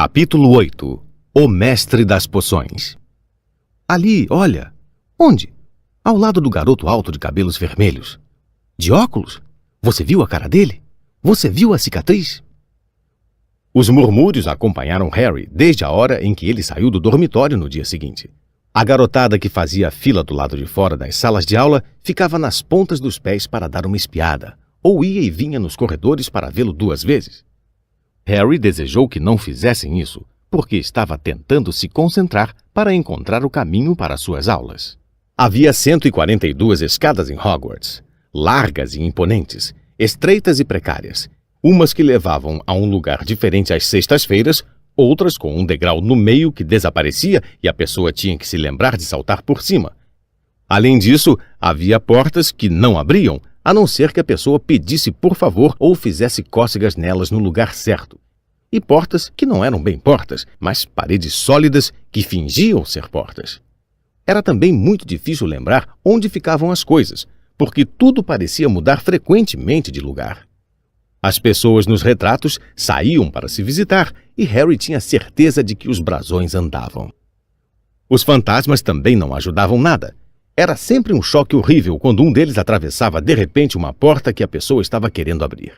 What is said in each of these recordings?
Capítulo 8. O Mestre das Poções. Ali, olha. Onde? Ao lado do garoto alto de cabelos vermelhos. De óculos? Você viu a cara dele? Você viu a cicatriz? Os murmúrios acompanharam Harry desde a hora em que ele saiu do dormitório no dia seguinte. A garotada que fazia fila do lado de fora das salas de aula ficava nas pontas dos pés para dar uma espiada, ou ia e vinha nos corredores para vê-lo 2 vezes. Harry desejou que não fizessem isso, porque estava tentando se concentrar para encontrar o caminho para suas aulas. Havia 142 escadas em Hogwarts, largas e imponentes, estreitas e precárias, umas que levavam a um lugar diferente às sextas-feiras, outras com um degrau no meio que desaparecia e a pessoa tinha que se lembrar de saltar por cima. Além disso, havia portas que não abriam, a não ser que a pessoa pedisse por favor ou fizesse cócegas nelas no lugar certo. E portas que não eram bem portas, mas paredes sólidas que fingiam ser portas. Era também muito difícil lembrar onde ficavam as coisas, porque tudo parecia mudar frequentemente de lugar. As pessoas nos retratos saíam para se visitar e Harry tinha certeza de que os brasões andavam. Os fantasmas também não ajudavam nada. Era sempre um choque horrível quando um deles atravessava de repente uma porta que a pessoa estava querendo abrir.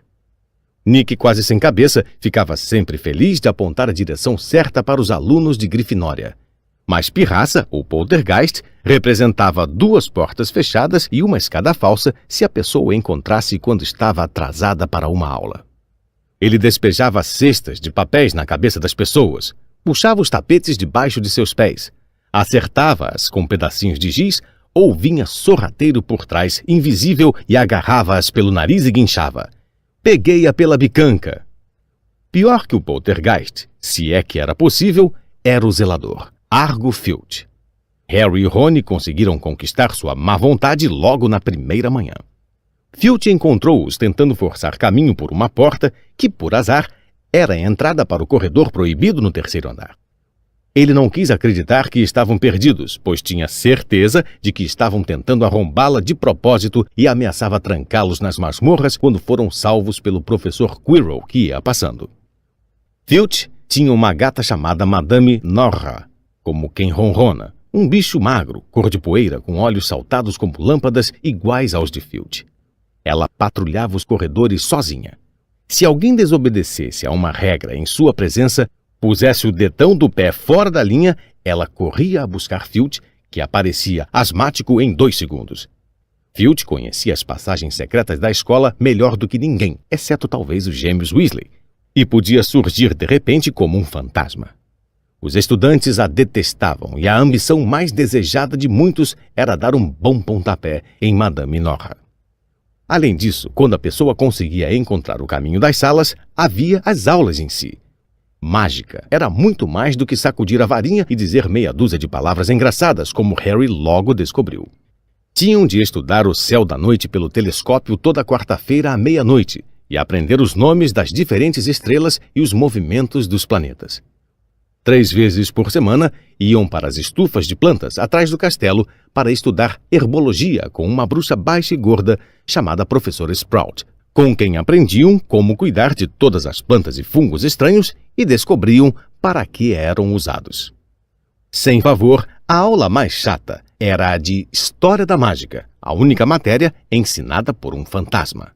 Nick, quase sem cabeça, ficava sempre feliz de apontar a direção certa para os alunos de Grifinória. Mas Pirraça, ou Poltergeist, representava 2 portas fechadas e uma escada falsa se a pessoa encontrasse quando estava atrasada para uma aula. Ele despejava cestas de papéis na cabeça das pessoas, puxava os tapetes debaixo de seus pés, acertava-as com pedacinhos de giz ou vinha sorrateiro por trás, invisível, e agarrava-as pelo nariz e guinchava. Peguei-a pela bicanca. Pior que o Poltergeist, se é que era possível, era o zelador, Argo Filch. Harry e Rony conseguiram conquistar sua má vontade logo na primeira manhã. Filch encontrou-os tentando forçar caminho por uma porta que, por azar, era a entrada para o corredor proibido no 3º andar. Ele não quis acreditar que estavam perdidos, pois tinha certeza de que estavam tentando arrombá-la de propósito e ameaçava trancá-los nas masmorras quando foram salvos pelo professor Quirrell, que ia passando. Filch tinha uma gata chamada Madame Norra, como quem ronrona, um bicho magro, cor de poeira, com olhos saltados como lâmpadas iguais aos de Filch. Ela patrulhava os corredores sozinha. Se alguém desobedecesse a uma regra em sua presença, pusesse o dedão do pé fora da linha, ela corria a buscar Filch, que aparecia asmático em 2 segundos. Filch conhecia as passagens secretas da escola melhor do que ninguém, exceto talvez os gêmeos Weasley, e podia surgir de repente como um fantasma. Os estudantes a detestavam e a ambição mais desejada de muitos era dar um bom pontapé em Madame Norra. Além disso, quando a pessoa conseguia encontrar o caminho das salas, havia as aulas em si. Mágica era muito mais do que sacudir a varinha e dizer meia dúzia de palavras engraçadas, como Harry logo descobriu. Tinham de estudar o céu da noite pelo telescópio toda quarta-feira à meia-noite e aprender os nomes das diferentes estrelas e os movimentos dos planetas. 3 vezes por semana, iam para as estufas de plantas atrás do castelo para estudar herbologia com uma bruxa baixa e gorda chamada Professora Sprout, com quem aprendiam como cuidar de todas as plantas e fungos estranhos e descobriam para que eram usados. Sem favor, a aula mais chata era a de História da Mágica, a única matéria ensinada por um fantasma.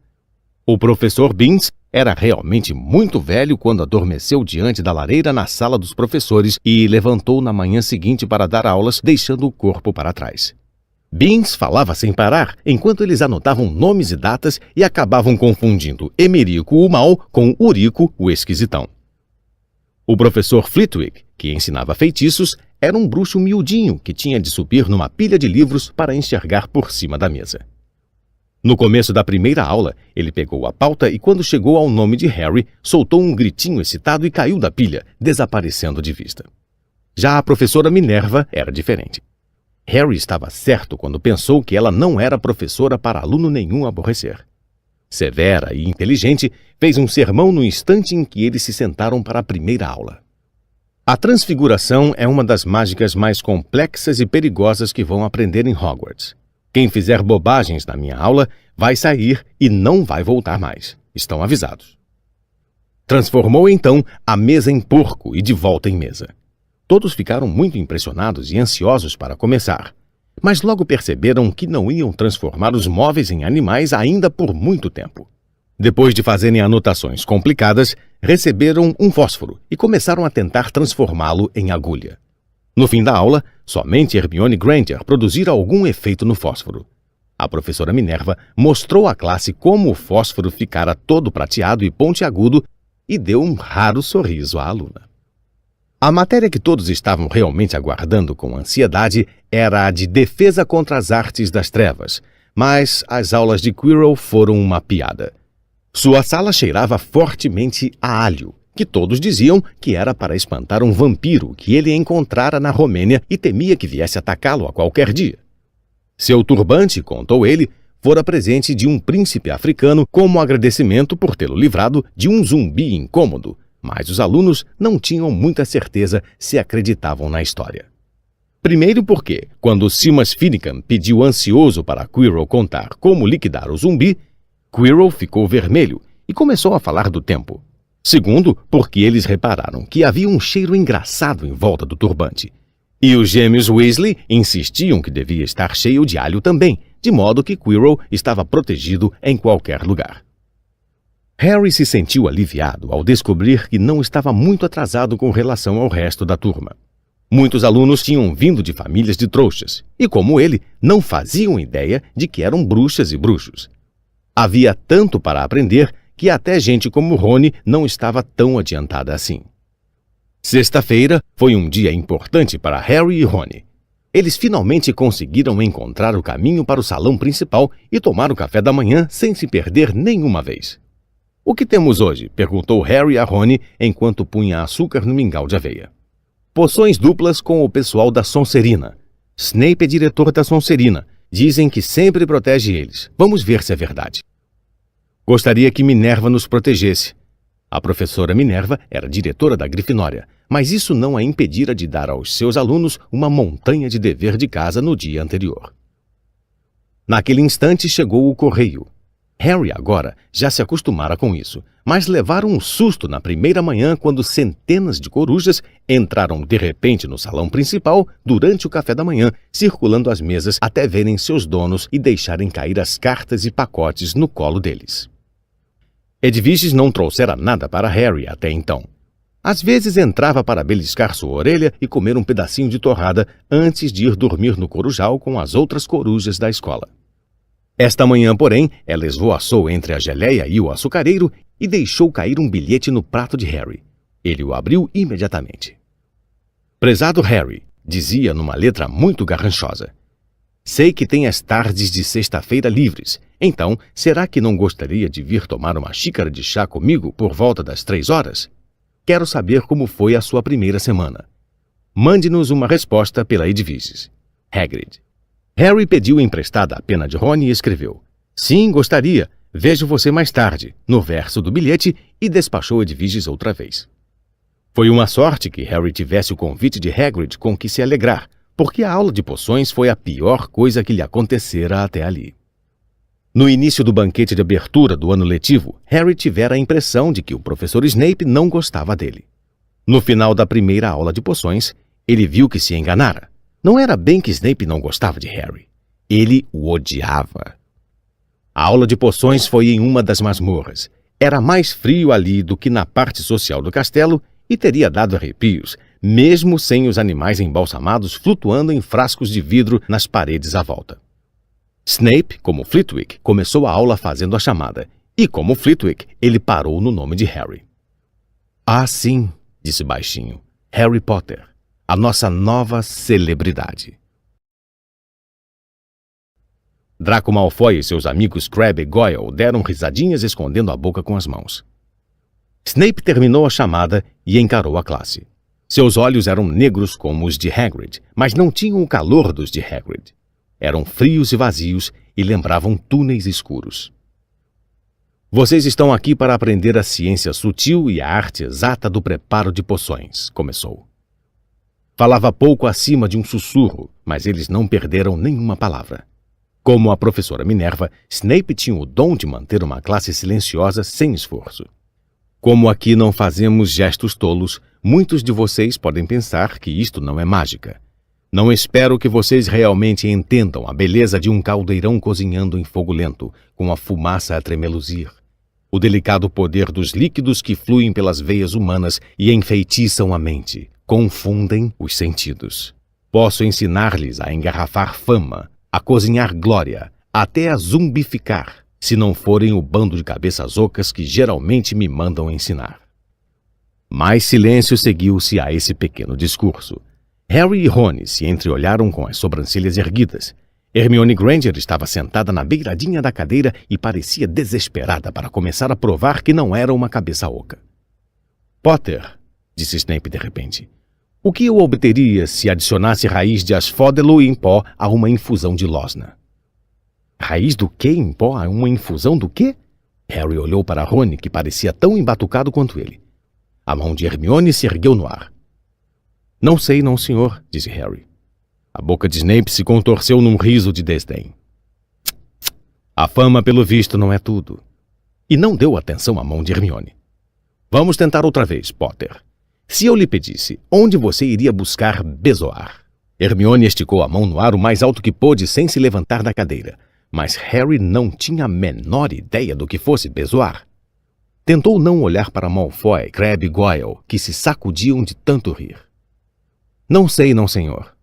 O professor Binns era realmente muito velho quando adormeceu diante da lareira na sala dos professores e levantou na manhã seguinte para dar aulas, deixando o corpo para trás. Binns falava sem parar, enquanto eles anotavam nomes e datas e acabavam confundindo Emerico o Mau com Urico o Esquisitão. O professor Flitwick, que ensinava feitiços, era um bruxo miudinho que tinha de subir numa pilha de livros para enxergar por cima da mesa. No começo da primeira aula, ele pegou a pauta e, quando chegou ao nome de Harry, soltou um gritinho excitado e caiu da pilha, desaparecendo de vista. Já a professora Minerva era diferente. Harry estava certo quando pensou que ela não era professora para aluno nenhum aborrecer. Severa e inteligente, fez um sermão no instante em que eles se sentaram para a primeira aula. A transfiguração é uma das mágicas mais complexas e perigosas que vão aprender em Hogwarts. Quem fizer bobagens na minha aula vai sair e não vai voltar mais. Estão avisados. Transformou então a mesa em porco e de volta em mesa. Todos ficaram muito impressionados e ansiosos para começar, mas logo perceberam que não iam transformar os móveis em animais ainda por muito tempo. Depois de fazerem anotações complicadas, receberam um fósforo e começaram a tentar transformá-lo em agulha. No fim da aula, somente Hermione Granger produzira algum efeito no fósforo. A professora Minerva mostrou à classe como o fósforo ficara todo prateado e pontiagudo e deu um raro sorriso à aluna. A matéria que todos estavam realmente aguardando com ansiedade era a de defesa contra as artes das trevas, mas as aulas de Quirrell foram uma piada. Sua sala cheirava fortemente a alho, que todos diziam que era para espantar um vampiro que ele encontrara na Romênia e temia que viesse atacá-lo a qualquer dia. Seu turbante, contou ele, fora presente de um príncipe africano como agradecimento por tê-lo livrado de um zumbi incômodo, mas os alunos não tinham muita certeza se acreditavam na história. Primeiro porque, quando Simas Finnegan pediu ansioso para Quirrell contar como liquidar o zumbi, Quirrell ficou vermelho e começou a falar do tempo. Segundo, porque eles repararam que havia um cheiro engraçado em volta do turbante. E os gêmeos Weasley insistiam que devia estar cheio de alho também, de modo que Quirrell estava protegido em qualquer lugar. Harry se sentiu aliviado ao descobrir que não estava muito atrasado com relação ao resto da turma. Muitos alunos tinham vindo de famílias de trouxas e, como ele, não faziam ideia de que eram bruxas e bruxos. Havia tanto para aprender que até gente como Rony não estava tão adiantada assim. Sexta-feira foi um dia importante para Harry e Rony. Eles finalmente conseguiram encontrar o caminho para o salão principal e tomar o café da manhã sem se perder nenhuma vez. "O que temos hoje?" perguntou Harry a Rony enquanto punha açúcar no mingau de aveia. "Poções duplas com o pessoal da Sonserina. Snape é diretor da Sonserina. Dizem que sempre protege eles. Vamos ver se é verdade." "Gostaria que Minerva nos protegesse." A professora Minerva era diretora da Grifinória, mas isso não a impedira de dar aos seus alunos uma montanha de dever de casa no dia anterior. Naquele instante chegou o correio. Harry agora já se acostumara com isso, mas levaram um susto na primeira manhã quando centenas de corujas entraram de repente no salão principal durante o café da manhã, circulando as mesas até verem seus donos e deixarem cair as cartas e pacotes no colo deles. Edviges não trouxera nada para Harry até então. Às vezes entrava para beliscar sua orelha e comer um pedacinho de torrada antes de ir dormir no corujal com as outras corujas da escola. Esta manhã, porém, ela esvoaçou entre a geleia e o açucareiro e deixou cair um bilhete no prato de Harry. Ele o abriu imediatamente. "Prezado Harry", dizia numa letra muito garranchosa, "sei que tem as tardes de sexta-feira livres, então será que não gostaria de vir tomar uma xícara de chá comigo por volta das 3 horas? Quero saber como foi a sua primeira semana. Mande-nos uma resposta pela Edviges. Hagrid." Harry pediu emprestada a pena de Rony e escreveu: "Sim, gostaria. Vejo você mais tarde", no verso do bilhete, e despachou Edviges outra vez. Foi uma sorte que Harry tivesse o convite de Hagrid com que se alegrar, porque a aula de poções foi a pior coisa que lhe acontecera até ali. No início do banquete de abertura do ano letivo, Harry tivera a impressão de que o professor Snape não gostava dele. No final da primeira aula de poções, ele viu que se enganara. Não era bem que Snape não gostava de Harry. Ele o odiava. A aula de poções foi em uma das masmorras. Era mais frio ali do que na parte social do castelo e teria dado arrepios, mesmo sem os animais embalsamados flutuando em frascos de vidro nas paredes à volta. Snape, como Flitwick, começou a aula fazendo a chamada, e como Flitwick, ele parou no nome de Harry. "Ah, sim", disse baixinho, "Harry Potter. A nossa nova celebridade." Draco Malfoy e seus amigos Crabbe e Goyle deram risadinhas escondendo a boca com as mãos. Snape terminou a chamada e encarou a classe. Seus olhos eram negros como os de Hagrid, mas não tinham o calor dos de Hagrid. Eram frios e vazios e lembravam túneis escuros. "Vocês estão aqui para aprender a ciência sutil e a arte exata do preparo de poções", começou. Falava pouco acima de um sussurro, mas eles não perderam nenhuma palavra. Como a professora Minerva, Snape tinha o dom de manter uma classe silenciosa sem esforço. Como aqui não fazemos gestos tolos, muitos de vocês podem pensar que isto não é mágica. Não espero que vocês realmente entendam a beleza de um caldeirão cozinhando em fogo lento, com a fumaça a tremeluzir. O delicado poder dos líquidos que fluem pelas veias humanas e enfeitiçam a mente, confundem os sentidos. Posso ensinar-lhes a engarrafar fama, a cozinhar glória, até a zumbificar, se não forem o bando de cabeças ocas que geralmente me mandam ensinar. Mais silêncio seguiu-se a esse pequeno discurso. Harry e Rony se entreolharam com as sobrancelhas erguidas. Hermione Granger estava sentada na beiradinha da cadeira e parecia desesperada para começar a provar que não era uma cabeça oca. Potter, disse Snape de repente, o que eu obteria se adicionasse raiz de asfódelo em pó a uma infusão de losna? Raiz do quê em pó a uma infusão do quê? Harry olhou para Rony, que parecia tão embatucado quanto ele. A mão de Hermione se ergueu no ar. Não sei, não, senhor, disse Harry. A boca de Snape se contorceu num riso de desdém. A fama, pelo visto, não é tudo. E não deu atenção à mão de Hermione. Vamos tentar outra vez, Potter. Se eu lhe pedisse, onde você iria buscar Bezoar? Hermione esticou a mão no ar o mais alto que pôde sem se levantar da cadeira. Mas Harry não tinha a menor ideia do que fosse Bezoar. Tentou não olhar para Malfoy, Crabbe e Goyle, que se sacudiam de tanto rir. Não sei, não, senhor.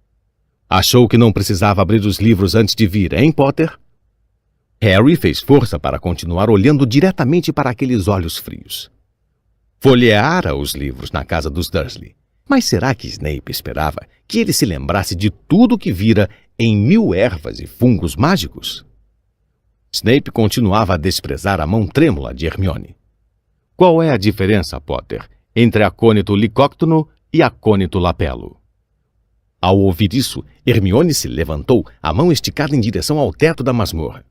Achou que não precisava abrir os livros antes de vir, hein, Potter? Harry fez força para continuar olhando diretamente para aqueles olhos frios. Folheara os livros na casa dos Dursley. Mas será que Snape esperava que ele se lembrasse de tudo que vira em 1000 ervas e fungos mágicos? Snape continuava a desprezar a mão trêmula de Hermione. Qual é a diferença, Potter, entre acônito licóctono e acônito lapelo? Ao ouvir isso, Hermione se levantou, a mão esticada em direção ao teto da masmorra.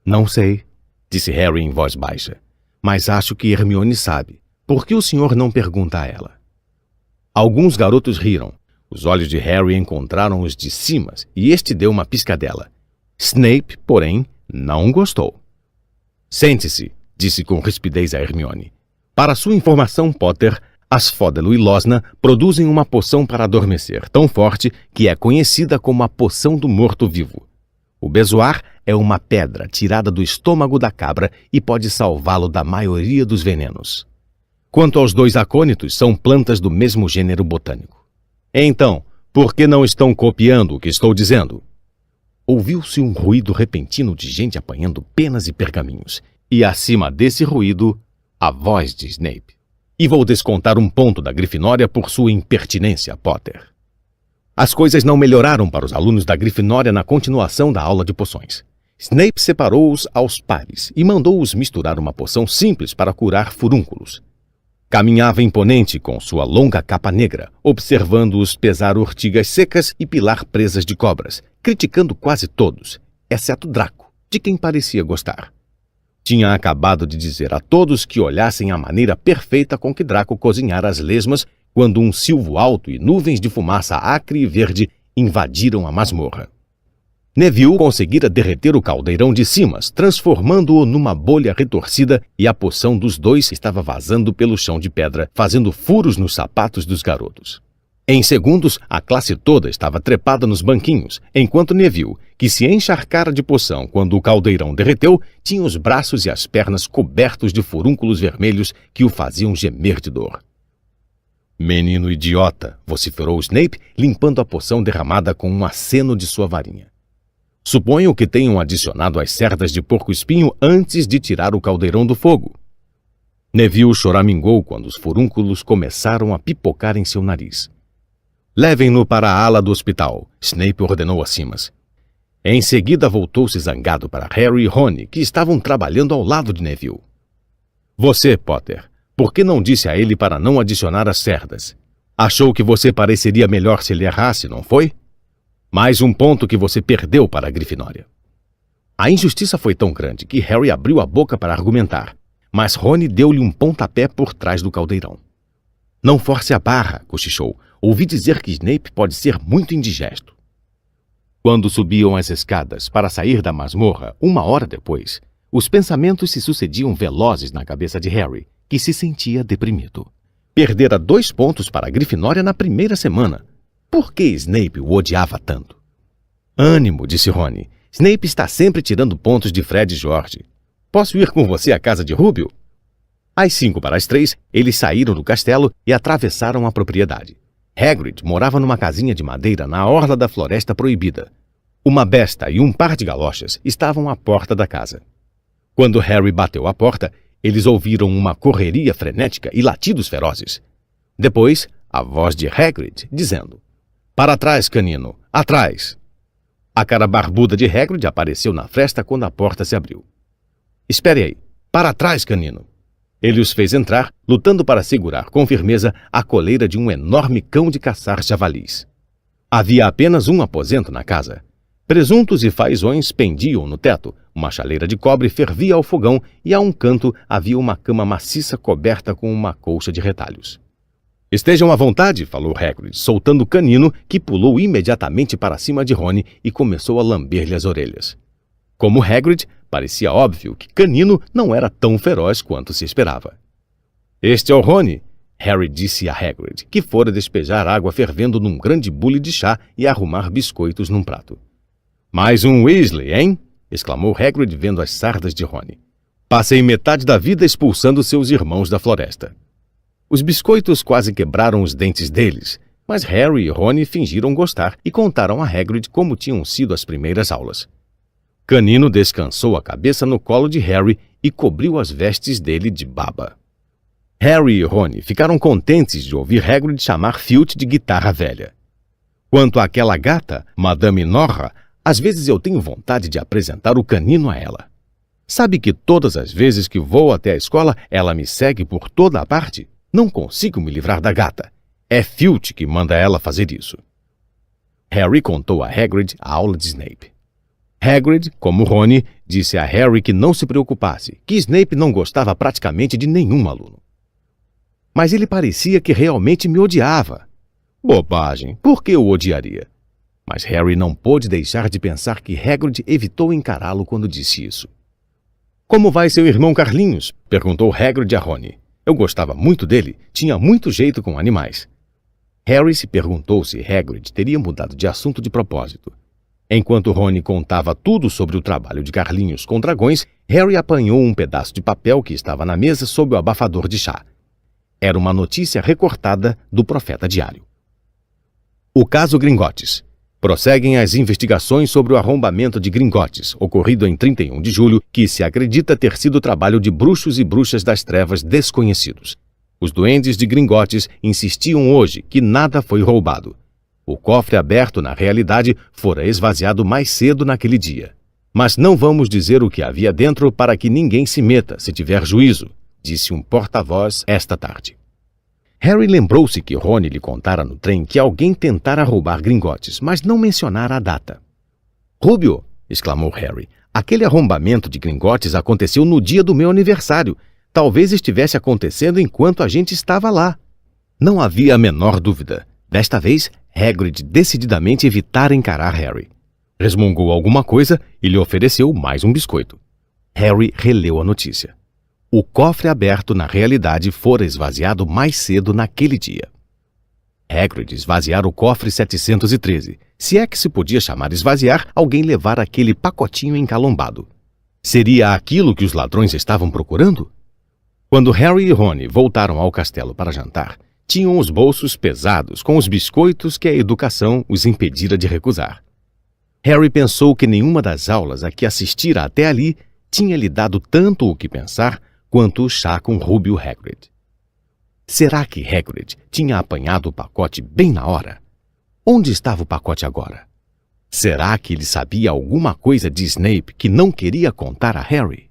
Não sei, disse Harry em voz baixa, mas acho que Hermione sabe. Por que o senhor não pergunta a ela? Alguns garotos riram. Os olhos de Harry encontraram os de Simas e este deu uma piscadela. Snape, porém, não gostou. Sente-se, disse com rispidez a Hermione. Para sua informação, Potter, Asfódelo e Losna produzem uma poção para adormecer tão forte que é conhecida como a poção do morto-vivo. O Bezoar é uma pedra tirada do estômago da cabra e pode salvá-lo da maioria dos venenos. Quanto aos 2 acônitos, são plantas do mesmo gênero botânico. Então, por que não estão copiando o que estou dizendo? Ouviu-se um ruído repentino de gente apanhando penas e pergaminhos, e acima desse ruído, a voz de Snape. E vou descontar um ponto da Grifinória por sua impertinência, Potter. As coisas não melhoraram para os alunos da Grifinória na continuação da aula de poções. Snape separou-os aos pares e mandou-os misturar uma poção simples para curar furúnculos. Caminhava imponente com sua longa capa negra, observando-os pesar urtigas secas e pilar presas de cobras, criticando quase todos, exceto Draco, de quem parecia gostar. Tinha acabado de dizer a todos que olhassem a maneira perfeita com que Draco cozinhara as lesmas quando um silvo alto e nuvens de fumaça acre e verde invadiram a masmorra. Neville conseguira derreter o caldeirão de Simas, transformando-o numa bolha retorcida, e a poção dos 2 estava vazando pelo chão de pedra, fazendo furos nos sapatos dos garotos. Em segundos, a classe toda estava trepada nos banquinhos, enquanto Neville, que se encharcara de poção quando o caldeirão derreteu, tinha os braços e as pernas cobertos de furúnculos vermelhos que o faziam gemer de dor. Menino idiota, vociferou Snape, limpando a poção derramada com um aceno de sua varinha. Suponho que tenham adicionado as cerdas de porco-espinho antes de tirar o caldeirão do fogo. Neville choramingou quando os furúnculos começaram a pipocar em seu nariz. Levem-no para a ala do hospital, Snape ordenou a Simas. Em seguida voltou-se zangado para Harry e Rony, que estavam trabalhando ao lado de Neville. Você, Potter, por que não disse a ele para não adicionar as cerdas? Achou que você pareceria melhor se ele errasse, não foi? Mais um ponto que você perdeu para a Grifinória. A injustiça foi tão grande que Harry abriu a boca para argumentar, mas Rony deu-lhe um pontapé por trás do caldeirão. Não force a barra, cochichou. Ouvi dizer que Snape pode ser muito indigesto. Quando subiam as escadas para sair da masmorra, 1 hora depois, os pensamentos se sucediam velozes na cabeça de Harry, que se sentia deprimido. Perdera 2 pontos para a Grifinória na primeira semana. Por que Snape o odiava tanto? Ânimo, disse Rony. Snape está sempre tirando pontos de Fred e George. Posso ir com você à casa de Rúbio? Às 2:55, eles saíram do castelo e atravessaram a propriedade. Hagrid morava numa casinha de madeira na orla da Floresta Proibida. Uma besta e um par de galochas estavam à porta da casa. Quando Harry bateu à porta, eles ouviram uma correria frenética e latidos ferozes. Depois, a voz de Hagrid dizendo: "Para trás, canino! Atrás!" A cara barbuda de Hagrid apareceu na fresta quando a porta se abriu. "Espere aí! Para trás, canino!" Ele os fez entrar, lutando para segurar com firmeza a coleira de um enorme cão de caçar javalis. Havia apenas um aposento na casa. Presuntos e fazões pendiam no teto, uma chaleira de cobre fervia ao fogão e a um canto havia uma cama maciça coberta com uma colcha de retalhos. "Estejam à vontade", falou Hagrid, soltando o canino, que pulou imediatamente para cima de Rony e começou a lamber-lhe as orelhas. Como Hagrid, parecia óbvio que Canino não era tão feroz quanto se esperava. "Este é o Rony", Harry disse a Hagrid, que fora despejar água fervendo num grande bule de chá e arrumar biscoitos num prato. "Mais um Weasley, hein?" exclamou Hagrid vendo as sardas de Rony. "Passei metade da vida expulsando seus irmãos da floresta." Os biscoitos quase quebraram os dentes deles, mas Harry e Rony fingiram gostar e contaram a Hagrid como tinham sido as primeiras aulas. Canino descansou a cabeça no colo de Harry e cobriu as vestes dele de baba. Harry e Rony ficaram contentes de ouvir Hagrid chamar Filch de guitarra velha. "Quanto àquela gata, Madame Norra, às vezes eu tenho vontade de apresentar o Canino a ela. Sabe que todas as vezes que vou até a escola, ela me segue por toda a parte? Não consigo me livrar da gata. É Filch que manda ela fazer isso." Harry contou a Hagrid a aula de Snape. Hagrid, como Rony, disse a Harry que não se preocupasse, que Snape não gostava praticamente de nenhum aluno. "Mas ele parecia que realmente me odiava." "Bobagem, por que o odiaria?" Mas Harry não pôde deixar de pensar que Hagrid evitou encará-lo quando disse isso. "Como vai seu irmão Carlinhos?" perguntou Hagrid a Rony. "Eu gostava muito dele, tinha muito jeito com animais." Harry se perguntou se Hagrid teria mudado de assunto de propósito. Enquanto Rony contava tudo sobre o trabalho de Carlinhos com dragões, Harry apanhou um pedaço de papel que estava na mesa sob o abafador de chá. Era uma notícia recortada do Profeta Diário. O caso Gringotts. Prosseguem as investigações sobre o arrombamento de Gringotts, ocorrido em 31 de julho, que se acredita ter sido trabalho de bruxos e bruxas das trevas desconhecidos. Os duendes de Gringotts insistiam hoje que nada foi roubado. O cofre aberto, na realidade, fora esvaziado mais cedo naquele dia. "Mas não vamos dizer o que havia dentro para que ninguém se meta, se tiver juízo", disse um porta-voz esta tarde. Harry lembrou-se que Rony lhe contara no trem que alguém tentara roubar Gringotts, mas não mencionara a data. "Rúbio", exclamou Harry, "aquele arrombamento de Gringotts aconteceu no dia do meu aniversário. Talvez estivesse acontecendo enquanto a gente estava lá." Não havia a menor dúvida. Desta vez, Hagrid decididamente evitara encarar Harry. Resmungou alguma coisa e lhe ofereceu mais um biscoito. Harry releu a notícia. O cofre aberto, na realidade, fora esvaziado mais cedo naquele dia. Hagrid esvaziara o cofre 713. Se é que se podia chamar esvaziar, alguém levar aquele pacotinho encalombado. Seria aquilo que os ladrões estavam procurando? Quando Harry e Rony voltaram ao castelo para jantar, tinham os bolsos pesados com os biscoitos que a educação os impedira de recusar. Harry pensou que nenhuma das aulas a que assistira até ali tinha lhe dado tanto o que pensar quanto o chá com Rúbio Hagrid. Será que Hagrid tinha apanhado o pacote bem na hora? Onde estava o pacote agora? Será que ele sabia alguma coisa de Snape que não queria contar a Harry?